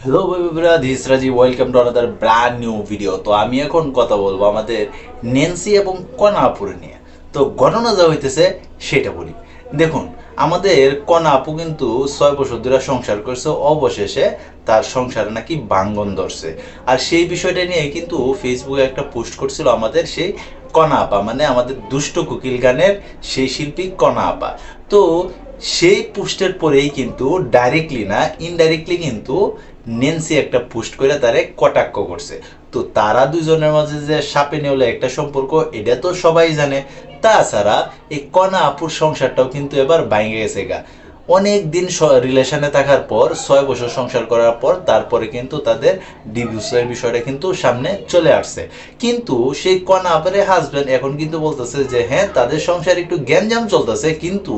Hello বন্ধুরা, this রাজি, welcome to another brand new video. তো আমি এখন কথা বলবো আমাদের নেন্সি এবং কণা আপুর নিয়ে। তো ঘটনা যা হইতেছে সেটা বলি। দেখুন, আমাদের কণা আপু কিন্তু 6 বছর ধরে সংসার করছে, অবশেষে তার সংসারে নাকি ভাঙ্গন ধরছে। আর সেই বিষয়টা নিয়ে কিন্তু ফেসবুকে একটা পোস্ট করছিল আমাদের সেই কণা আপা, মানে আমাদের দুষ্ট কোকিল গানের সেই শিল্পী কণা আপা। তো সেই পোস্টের পরেই কিন্তু ডাইরেক্টলি না ইনডাইরেক্টলি কিন্তু নেন্সি একটা পোস্ট করে তারে কটাক্ষ করছে। তো তারা দুজনের মাঝে যে সাপে নেউলে একটা সম্পর্ক, এটা তো সবাই জানে। তাছাড়া এই কণা আপুর সংসারটাও কিন্তু এবার ভাঙে গেছে গা। অনেক দিন রিলেশনে থাকার পর 6 বছর সংসার করার পর তারপরে কিন্তু তাদের ডিভোর্সের বিষয়টা কিন্তু সামনে চলে আসছে। কিন্তু সেই কণা আপুর হাজবেন্ড এখন কিন্তু বলতেছে যে হ্যাঁ, তাদের সংসার একটু গ্যাঞ্জাম চলতেছে, কিন্তু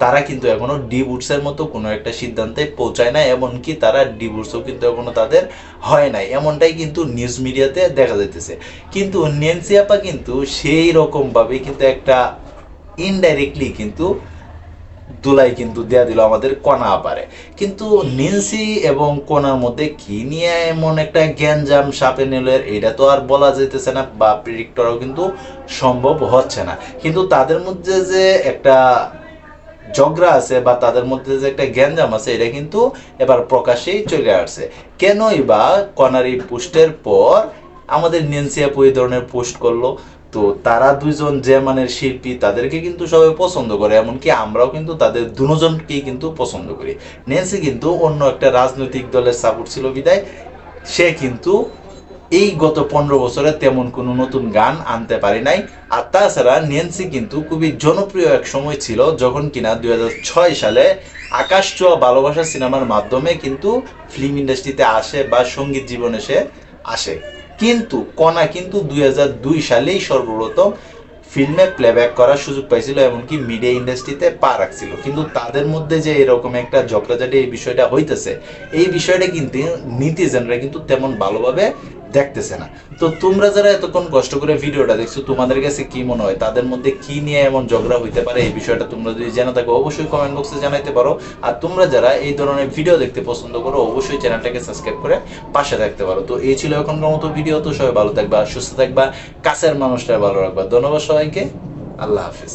তারা কিন্তু এখনো ডিভোর্সের মতো কোনো একটা সিদ্ধান্তে পৌঁছায় না, এমনকি তারা ডিভোর্সও কিন্তু এখনো তাদের হয় নাই, এমনটাই কিন্তু নিউজ মিডিয়াতে দেখা যাইতেছে। কিন্তু নেন্সি আপা কিন্তু সেই রকম ভাবে কিন্তু একটা ইনডাইরেক্টলি কিন্তু দুলাই কিন্তু দেয়া দিল আমাদের কণা আপারে। কিন্তু নেন্সি এবং কোনার মধ্যে কি নিয়ে এমন একটা গ্যাঞ্জাম সাপে নেলের, এটা তো আর বলা যাইতেছে না বা প্রেডিক্ট করাও কিন্তু সম্ভব হচ্ছে না। কিন্তু তাদের মধ্যে যে একটা ঝগড়া আছে বা তাদের মধ্যে যে একটা গ্যাঞ্জাম আছে, এটা কিন্তু এবার প্রকাশেই চলে আসছে। কেনই বা কনারি পোস্টের পর আমাদের নেন্সি আপু এই ধরনের পোস্ট করলো? তো তারা দুইজন যে মানের শিল্পী, তাদেরকে কিন্তু সবাই পছন্দ করে, এমনকি আমরাও কিন্তু তাদের দুজনকেই কিন্তু পছন্দ করি। নেন্সি কিন্তু অন্য একটা রাজনৈতিক দলের সাপোর্ট ছিল বিদায় সে কিন্তু এই গত 15 বছরে তেমন কোনো নতুন গান আনতে পারে নাই। আর তাছাড়া নেন্সি কিন্তু খুবই জনপ্রিয় এক সময় ছিল, যখন কিনা 2006 সালে আকাশ ছোঁয়া ভালোবাসা সিনেমার মাধ্যমে কিন্তু ফিল্ম ইন্ডাস্ট্রিতে আসে বা সঙ্গীত জীবনে সে আসে। কিন্তু কণা কিন্তু 2002 সালেই সর্বপ্রথম ফিল্মে প্লেব্যাক করার সুযোগ পাইছিল, এমনকি মিডিয়া ইন্ডাস্ট্রিতে পা রাখছিল। কিন্তু তাদের মধ্যে যে এরকম একটা ঝগড়াঝাটি এই বিষয়টা হইতেছে, এই বিষয়টা কিন্তু নেটিজেনরা কিন্তু তেমন ভালোভাবে দেখতেছে না। তো তোমরা যারা এতক্ষণ কষ্ট করে ভিডিওটা দেখছো, তোমাদের কাছে কি মনে হয় তাদের মধ্যে কি নিয়ে এমন ঝগড়া হইতে পারে? এই বিষয়টা তোমরা যদি জেনে থাকো অবশ্যই কমেন্ট বক্সে জানাইতে পারো। আর তোমরা যারা এই ধরনের ভিডিও দেখতে পছন্দ করো, অবশ্যই চ্যানেলটাকে সাবস্ক্রাইব করে পাশে থাকতে পারো। তো এই ছিল এখনকার মতো ভিডিও। তো সবাই ভালো থাকবা, সুস্থ থাকবা, কাছের মানুষটা ভালো রাখবা। ধন্যবাদ সবাইকে। আল্লাহ হাফিজ।